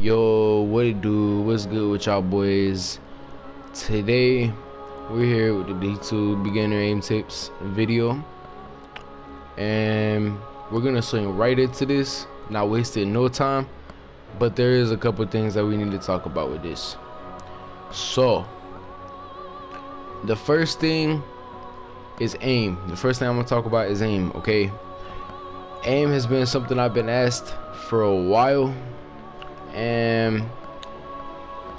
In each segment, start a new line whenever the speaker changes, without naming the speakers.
Yo, what it do? What's good with y'all boys? Today, we're here with the D2 Beginner Aim Tips video. And we're gonna swing right into this, not wasting no time. But there is a couple things that we need to talk about with this. So, the first thing is aim. The first thing I'm gonna talk about is aim, okay? Aim has been something I've been asked for a while. And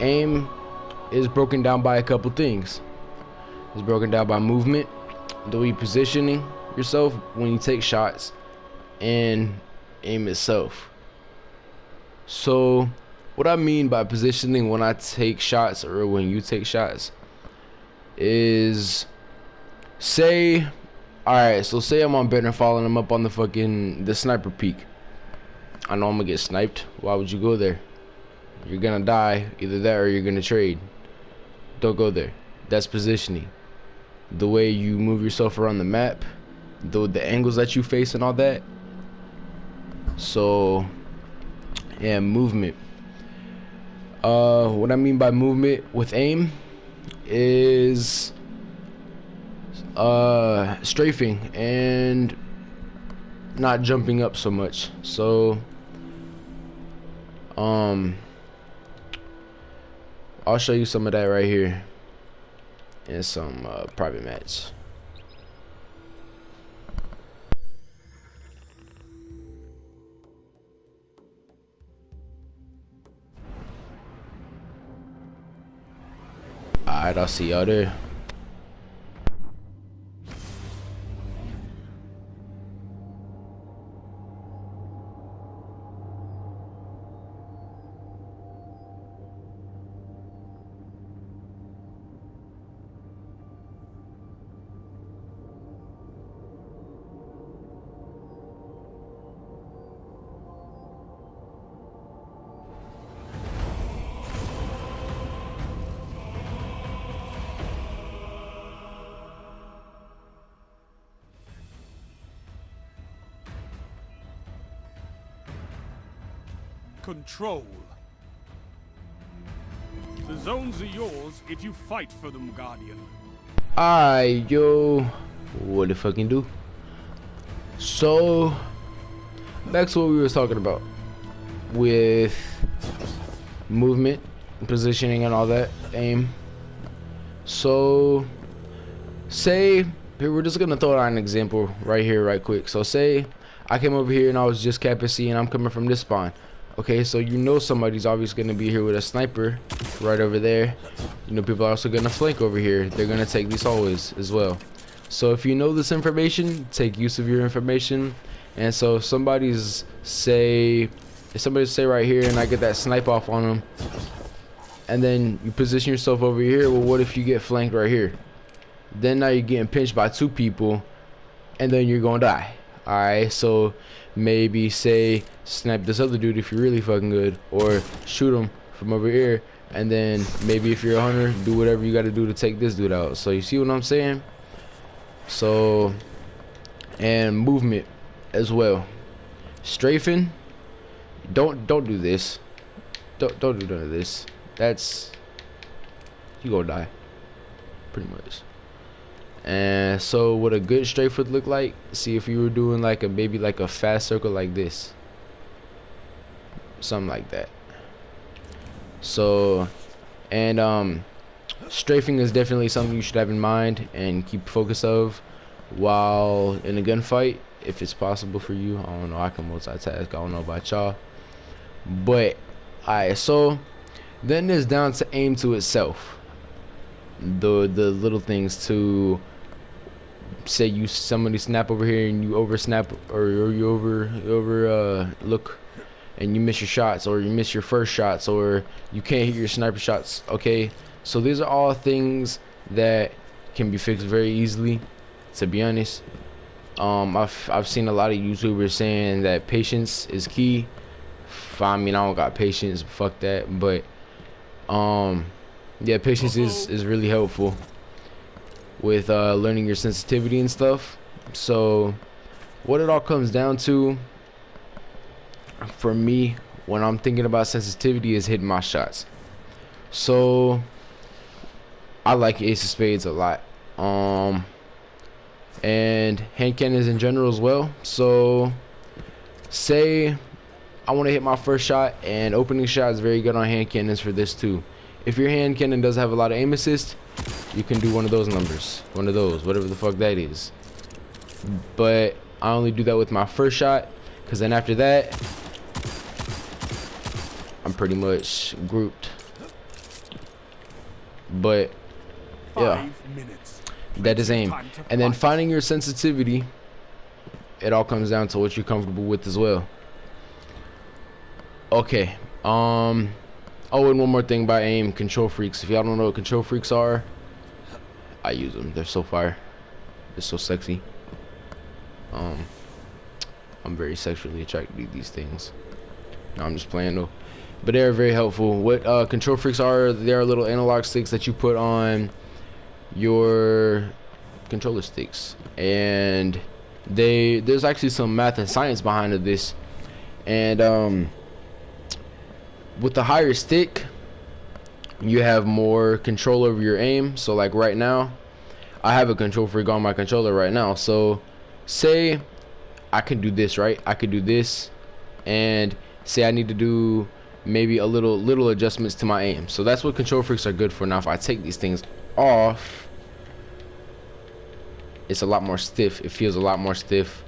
aim is broken down by a couple things. It's broken down by movement, the way you're positioning yourself when you take shots, and aim itself. So what I mean by positioning when I take shots or when you take shots is, say, alright, so say I'm on Banner Fall, I'm up on the sniper peak. I know I'm gonna get sniped. Why would you go there? You're gonna die, either that or you're gonna trade. Don't go there. That's positioning. The way you move yourself around the map, the angles that you face and all that. So yeah, movement. What I mean by movement with aim is strafing and not jumping up so much. So I'll show you some of that right here in some private match. Alright, I'll see y'all there.
Control. The zones are yours if you fight for them, Guardian.
Alright, yo, what the fucking do? So back to what we were talking about with movement, positioning, and all that. Aim. So say here, we're just gonna throw out an example right here, right quick. So say I came over here and I was just capping C and I'm coming from this spawn. Okay, so you know somebody's obviously gonna be here with a sniper right over there. You know people are also gonna flank over here. They're gonna take these hallways as well. So if you know this information, take use of your information. And so if somebody's say right here and I get that snipe off on them, and then you position yourself over here, well, what if you get flanked right here? Then now you're getting pinched by two people and then you're gonna die. Alright, so maybe say snipe this other dude if you're really fucking good, or shoot him from over here, and then maybe if you're a hunter, do whatever you got to do to take this dude out. So you see what I'm saying? So, and movement as well. Strafing, don't do this. Don't do none of this. That's, you gonna die pretty much. And so what a good strafe would look like, see if you were doing like maybe like a fast circle like this, something like that. So, and strafing is definitely something you should have in mind and keep focus of while in a gunfight, if it's possible for you. I don't know, I can multitask, I don't know about y'all, but alright, so then there's down to aim to itself, the little things to, say you somebody snap over here and you over snap, or you over look and you miss your shots, or you miss your first shots, or you can't hit your sniper shots. Okay, so these are all things that can be fixed very easily, to be honest. I've seen a lot of YouTubers saying that patience is key. I mean, I don't got patience, fuck that, but yeah, patience is really helpful with learning your sensitivity and stuff. So what it all comes down to for me when I'm thinking about sensitivity is hitting my shots. So I like Ace of Spades a lot, and hand cannons in general as well. So say I want to hit my first shot, and opening shot is very good on hand cannons for this too. If your hand cannon does have a lot of aim assist, you can do one of those numbers, one of those, whatever the fuck that is. But I only do that with my first shot, because then after that I'm pretty much grouped. But yeah,
5 minutes.
that is aim. And then finding your sensitivity, it all comes down to what you're comfortable with as well. Okay, oh, and one more thing about aim, control freaks. If y'all don't know what control freaks are, I use them. They're so fire. They're so sexy. I'm very sexually attracted to these things. No, I'm just playing though. But they're very helpful. What control freaks are, they are little analog sticks that you put on your controller sticks. And there's actually some math and science behind this. And with the higher stick, you have more control over your aim. So like right now, I have a control freak on my controller right now. So say I can do this, right? I could do this, and say I need to do maybe a little adjustments to my aim. So that's what control freaks are good for. Now if I take these things off, it's a lot more stiff. It feels a lot more stiff.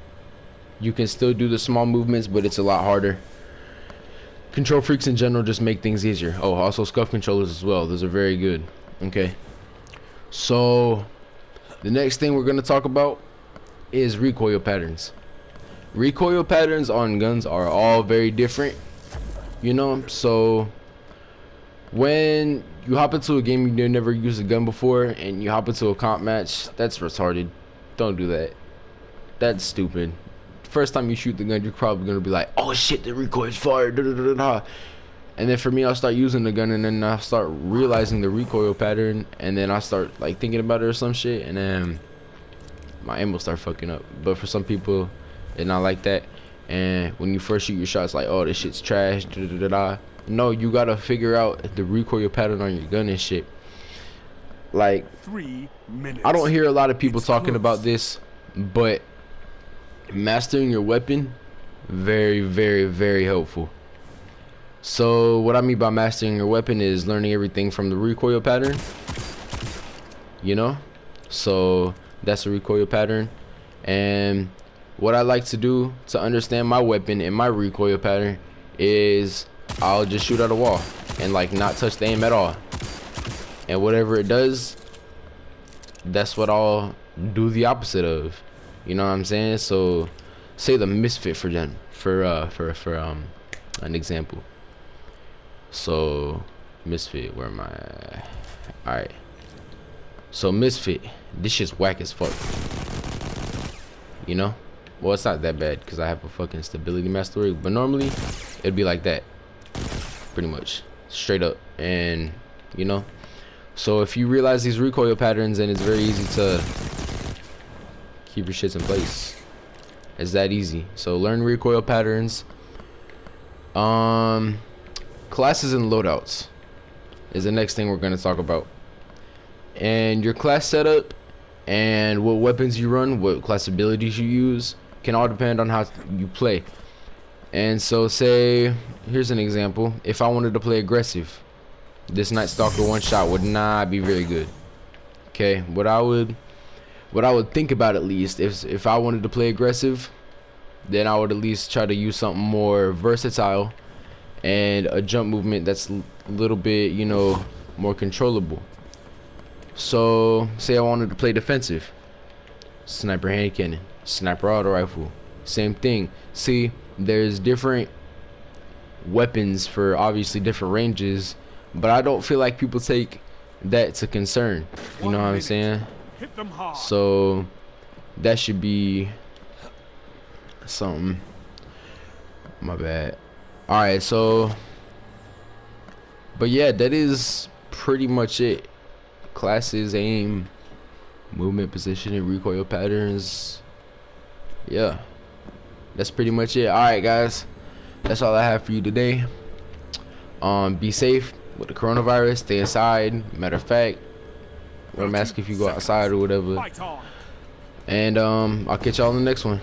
You can still do the small movements, but it's a lot harder. Control freaks in general just make things easier. Oh, also scuff controllers as well. Those are very good. Okay, so the next thing we're going to talk about is recoil patterns. Recoil patterns on guns are all very different, you know. So when you hop into a game you never used a gun before and you hop into a comp match, that's retarded. Don't do that. That's stupid. First time you shoot the gun, you're probably gonna be like, oh shit, the recoil is fire, da, da, da, da. And then for me, I'll start using the gun, and then I start realizing the recoil pattern, and then I start like thinking about it or some shit, and then my aim will start fucking up. But for some people, it's not like that. And when you first shoot your shots, like, oh, this shit's trash, da, da, da, da. No, you gotta figure out the recoil pattern on your gun and shit. Like,
3 minutes.
I don't hear a lot of people talking about this, but mastering your weapon, very, very, very helpful. So what I mean by mastering your weapon is learning everything from the recoil pattern, you know. So that's a recoil pattern. And what I like to do to understand my weapon and my recoil pattern is I'll just shoot at a wall and like not touch the aim at all, and whatever it does, that's what I'll do the opposite of. You know what I'm saying? So say the Misfit for an example. So Misfit, where am I? Alright, so Misfit, this shit's whack as fuck, you know. Well, it's not that bad because I have a fucking stability master rig, but normally it'd be like that, pretty much straight up. And you know, so if you realize these recoil patterns, then it's very easy to keep your shits in place. It's that easy. So learn recoil patterns. Classes and loadouts is the next thing we're going to talk about. And your class setup and what weapons you run, what class abilities you use, can all depend on how you play. And so say, here's an example. If I wanted to play aggressive, this Night Stalker one shot would not be very good. Okay, what I would think about, at least, if I wanted to play aggressive, then I would at least try to use something more versatile and a jump movement that's a little bit, you know, more controllable. So say I wanted to play defensive, sniper hand cannon, sniper auto rifle, same thing. See, there's different weapons for obviously different ranges, but I don't feel like people take that to concern. You know what I'm saying?
Hit them hard.
So that should be something. My bad. Alright, so but yeah, that is pretty much it. Classes, aim, movement, positioning, recoil patterns. Yeah, that's pretty much it. Alright guys, that's all I have for you today. Be safe with the coronavirus. Stay inside. Matter of fact, wear a mask if you go outside or whatever.
Fight on.
And I'll catch y'all in the next one.